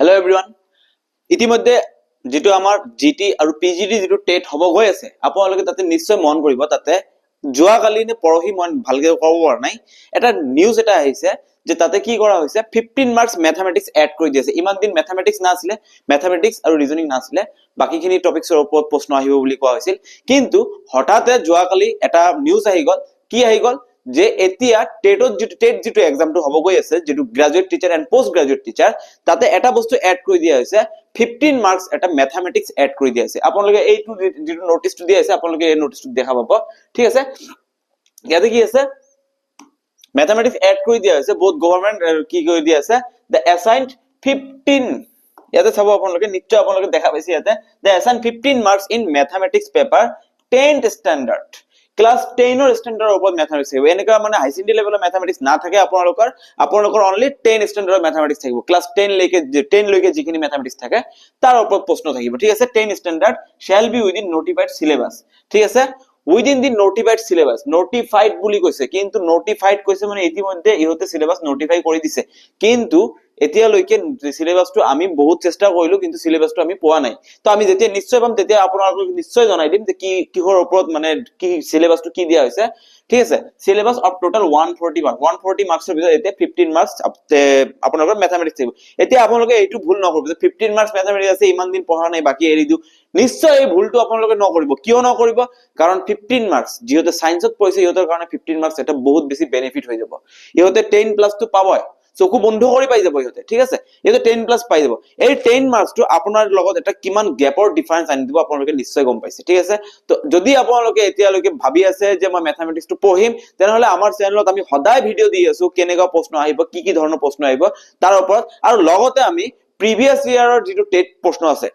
hello everyone ইতিমধ্যে যেটো আমাৰ জিটি আৰু পিজিডি যেটো টেট হ'ব গৈ আছে আপোনালোকে তাতে নিশ্চয় মন কৰিব তাতে যোৱা কালি নে পৰহি মন ভালকে ক'ব পৰা নাই এটা নিউজ এটা আহিছে যে তাতে কি কৰা হৈছে 15 মাৰ্কস ম্যাথমেটিক্স এড কৰি দিছে ইমান দিন ম্যাথমেটিক্স না আছিল ম্যাথমেটিক্স আৰু ৰিজনিং না আছিল বাকিখিনি টপিকছৰ ওপৰত প্ৰশ্ন আহিব বুলি কোৱা হৈছিল কিন্তু হঠাতে যোৱা কালি এটা নিউজ আহি গল কি আহি গল যে এতিয়া টেট যেটো এক্সামটো হ'ব গৈ আছে যেটো graduate teacher and post graduate teacher তাতে এটা বস্তু এড কৰি দিয়া হৈছে 15 মাৰ্কস এটা ম্যাথমেটিক্স এড কৰি দিয়া হৈছে আপোনালোকে এইটো যেটো নোটিছটো দিয়া আছে আপোনালোকে এই নোটিছটো দেখা পাব ঠিক আছে ইয়াতে কি আছে मैथमेटिक्स ऐड কৰি দিয়া হৈছে বহুত গভৰ্নমেন্ট কি কৰি দিয়া আছে the assigned 15 ইয়াতে চাব আপোনালোকে নিশ্চয় আপোনালোকে দেখা পাইছে ইয়াতে the assigned 15 marks in mathematics paper 10th standard class 10 ৰ স্ট্যান্ডাৰ্ডৰ ওপৰত मैथमेटिक्स থাকিব এনেকা মানে হাই সেকেন্ডাৰী লেভেলৰ मैथमेटिक्स না থাকে আপোনালোকৰ অনলি 10 স্ট্যান্ডাৰ্ডৰ मैथमेटिक्स থাকিব ক্লাস 10 লৈকে যিখিনি मैथमेटिक्स থাকে তাৰ ওপৰত প্ৰশ্ন থাকিব ঠিক আছে 10 standard shall be within notified syllabus ঠিক আছে within the notified syllabus notified বুলি কৈছে কিন্তু notified কৈছে মানে ইতিমধ্যে ইহতে syllabus notify কৰি দিছে কিন্তু এতিয়া লৈকে syllabusটো আমি বহুত চেষ্টা কৰিলো কিন্তু syllabusটো আমি পোৱা নাই তো আমি যেতিয়া নিশ্চয় পাম তেতিয়া আপোনালোকক নিশ্চয় জনাই দিম যে কি কিহৰ ওপৰত মানে কি syllabusটো কি দিয়া হৈছে ঠিক আছে syllabus of total 140 marks 140 মাৰ্কসৰ ভিতৰত এতিয়া 15 মাৰ্কস আপোনালোকৰ ম্যাথমেটিক্স থাকিব এতিয়া আপোনালোকে এইটো ভুল নকৰিব যে 15 মাৰ্কস ম্যাথমেটিক্স আছে ইমান দিন পঢ়া নাই বাকি এৰি দিও নিশ্চয় এই ভুলটো আপোনালোকে নকৰিব কিয় নকৰিব কাৰণ 15 মাৰ্কস যিহেতু সায়েন্সত পঢ়িছে ইহতৰ কাৰণে 15 মার্কস এটা বহুত বেছি বেনিফিট হৈ যাব ইহতে 10 প্লাস টো পাবই চকু বন্ধ কৰি পাই যাব ইহতে ঠিক আছে ইহতে 10 প্লাস পাই যাব এই 10 মার্কস টো আপোনাৰ লগত এটা কিমান গ্যাপৰ ডিফাৰেন্স আনি দিব আপোনালোকে নিশ্চয় গম পাইছে ঠিক আছে তো যদি আপোনালোকে এতিয়ালৈকে ভাবি আছে যে মই ম্যাথমেটিক্স টো পঢ়িম তেনেহলে আমাৰ চেনেলত আমি সদায় ভিডিও দি আছো কেনেকা প্ৰশ্ন আহিব কি ধৰণৰ প্ৰশ্ন আহিব তাৰ ওপৰত আৰু লগতে আমি প্ৰিভিয়াস ইয়াৰৰ যেটো টেট প্ৰশ্ন আছে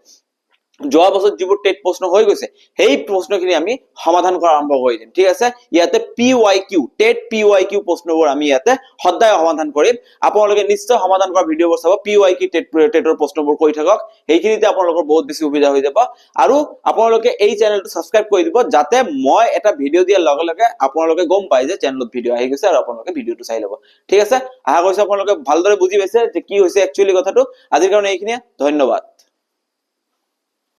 যোৱা বছৰ যিবোৰ টেট প্ৰশ্ন হৈ গৈছে সেই প্ৰশ্নখিনি আমি সমাধান কৰা আৰম্ভ কৰি দিম ঠিক আছে ইয়াতে পিওয়াইকিউ টেট পিওয়াইকিউ প্ৰশ্নবোৰ আমি ইয়াতে সদায় সমাধান কৰিম আপোনালোকে নিশ্চয় সমাধান কৰা ভিডিওবোৰ চাব পিওয়াইকিউ টেটৰ প্ৰশ্নবোৰ কৈ থাকক সেইখিনিতে আপোনালোকৰ বহুত বেছি সুবিধা হৈ যাব আৰু আপোনালোকে এই চেনেলটো সাবস্ক্ৰাইব কৰি দিব যাতে মই এটা ভিডিও দিয়াৰ লগে লগে আপোনালোকে গম পাই যে চেনেলত ভিডিও আহি গৈছে আৰু আপোনালোকে ভিডিওটো চাই ল'ব ঠিক আছে আশা কৰিছো আপোনালোকে ভালদৰে বুজি পাইছে যে কি হৈছে একচুয়ালি কথাটো আজিৰ কাৰণে এইখিনিয়ে ধন্যবাদ